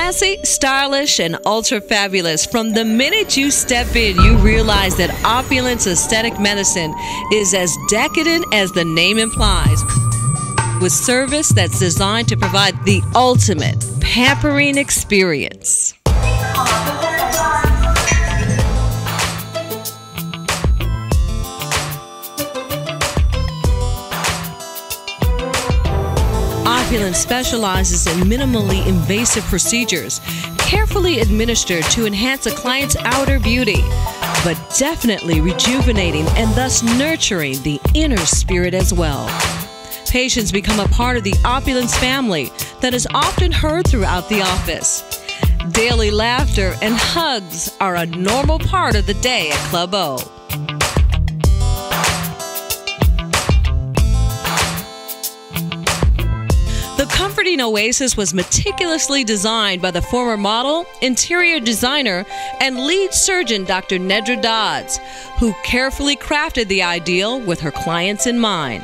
Classy, stylish, and ultra fabulous. From the minute you step in, you realize that Opulence Aesthetic Medicine is as decadent as the name implies, with service that's designed to provide the ultimate pampering experience. Opulence specializes in minimally invasive procedures, carefully administered to enhance a client's outer beauty, but definitely rejuvenating and thus nurturing the inner spirit as well. Patients become a part of the Opulence family that is often heard throughout the office. Daily laughter and hugs are a normal part of the day at Club O. The comforting oasis was meticulously designed by the former model, interior designer, and lead surgeon Dr. Nedra Dodds, who carefully crafted the ideal with her clients in mind.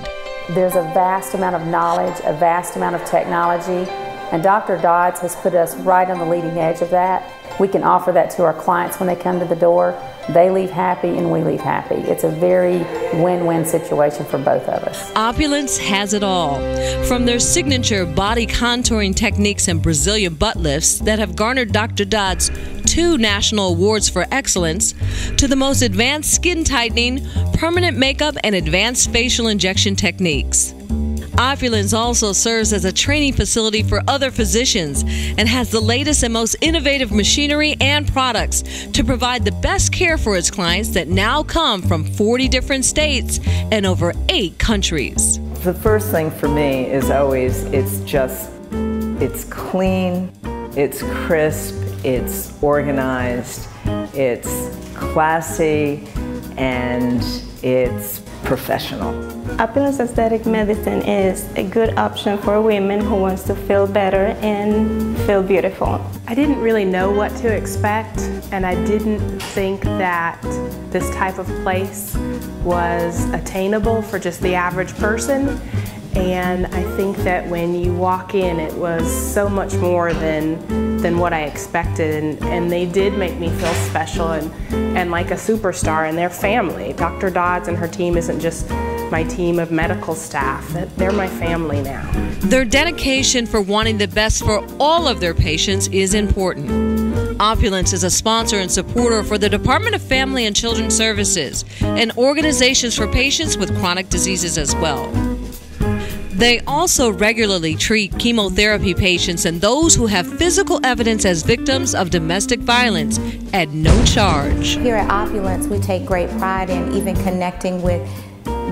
There's a vast amount of knowledge, a vast amount of technology, and Dr. Dodds has put us right on the leading edge of that. We can offer that to our clients when they come to the door. They leave happy and we leave happy. It's a very win-win situation for both of us. Opulence has it all. From their signature body contouring techniques and Brazilian butt lifts that have garnered Dr. Dodds 2 national awards for excellence, to the most advanced skin tightening, permanent makeup, and advanced facial injection techniques. Opulence also serves as a training facility for other physicians and has the latest and most innovative machinery and products to provide the best care for its clients that now come from 40 different states and over 8 countries. The first thing for me is always it's clean, it's crisp, it's organized, it's classy, and it's professional. Opulence Aesthetic Medicine is a good option for women who wants to feel better and feel beautiful. I didn't really know what to expect, and I didn't think that this type of place was attainable for just the average person. And I think that when you walk in, it was so much more than what I expected, and they did make me feel special and like a superstar in their family. Dr. Dodds and her team isn't just my team of medical staff, they're my family now. Their dedication for wanting the best for all of their patients is important. Opulence is a sponsor and supporter for the Department of Family and Children's Services and organizations for patients with chronic diseases as well. They also regularly treat chemotherapy patients and those who have physical evidence as victims of domestic violence at no charge. Here at Opulence, we take great pride in even connecting with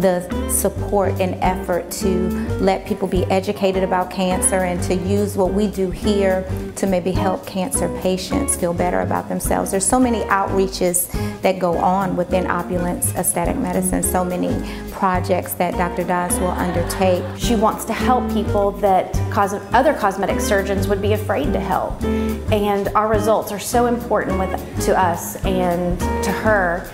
the support and effort to let people be educated about cancer and to use what we do here to maybe help cancer patients feel better about themselves. There's so many outreaches that go on within Opulence Aesthetic Medicine, so many projects that Dr. Dodds will undertake. She wants to help people that other cosmetic surgeons would be afraid to help. And our results are so important to us and to her.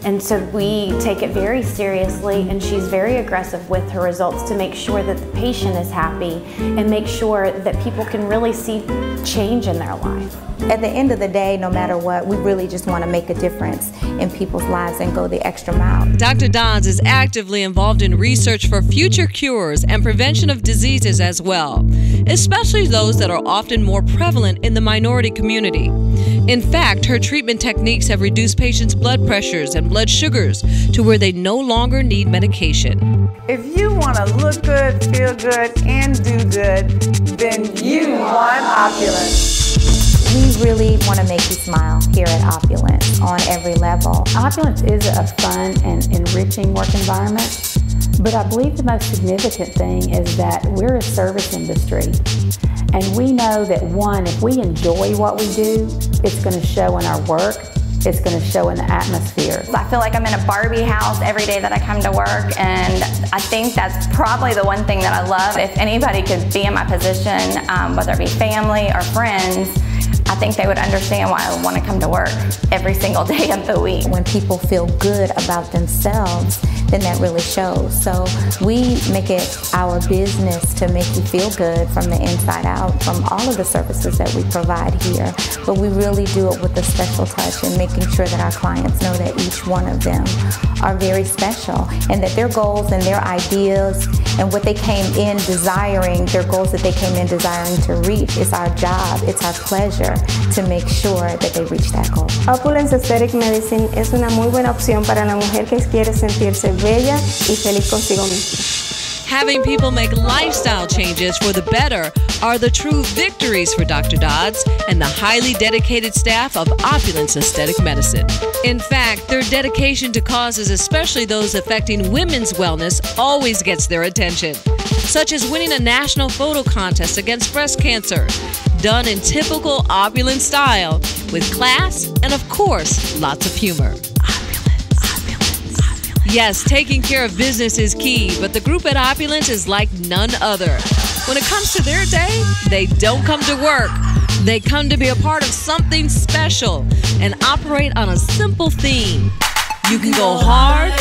And so we take it very seriously, and she's very aggressive with her results to make sure that the patient is happy and make sure that people can really see change in their life. At the end of the day, no matter what, we really just want to make a difference in people's lives and go the extra mile. Dr. Dodds is actively involved in research for future cures and prevention of diseases as well, especially those that are often more prevalent in the minority community. In fact, her treatment techniques have reduced patients' blood pressures and blood sugars to where they no longer need medication. If you want to look good, feel good, and do good, then you want Opulence. We really want to make you smile here at Opulence on every level. Opulence is a fun and enriching work environment, but I believe the most significant thing is that we're a service industry. And we know that, one, if we enjoy what we do, it's going to show in our work, it's going to show in the atmosphere. I feel like I'm in a Barbie house every day that I come to work, and I think that's probably the one thing that I love. If anybody could be in my position, whether it be family or friends, I think they would understand why I would want to come to work every single day of the week. When people feel good about themselves, then that really shows. So we make it our business to make you feel good from the inside out from all of the services that we provide here. But we really do it with a special touch and making sure that our clients know that each one of them are very special and that their goals and their ideas and what they came in desiring, their goals that they came in desiring to reach, it's our job, it's our pleasure to make sure that they reach that goal. Opulence Aesthetic Medicine es una muy buena opción para la mujer que quiere sentirse bella y feliz consigo misma. Having people make lifestyle changes for the better are the true victories for Dr. Dodds and the highly dedicated staff of Opulence Aesthetic Medicine. In fact, their dedication to causes, especially those affecting women's wellness, always gets their attention, such as winning a national photo contest against breast cancer, done in typical Opulence style, with class and, of course, lots of humor. Yes, taking care of business is key, but the group at Opulence is like none other. When it comes to their day, they don't come to work. They come to be a part of something special and operate on a simple theme. You can go hard,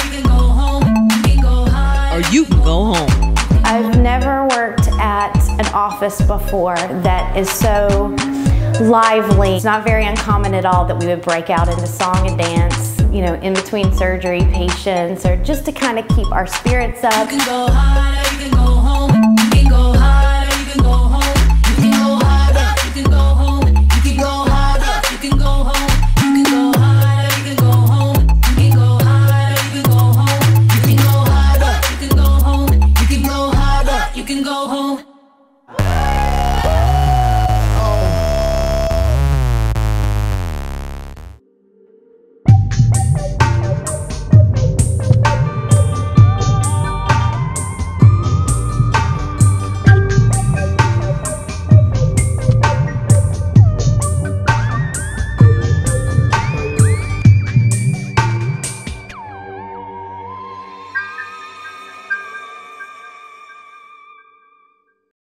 or you can go home. I've never worked at an office before that is so lively. It's not very uncommon at all that we would break out into song and dance, you know, in between surgery patients, or just to kind of keep our spirits up. You can go hard, or you can go home. You can go hard, or you can go home.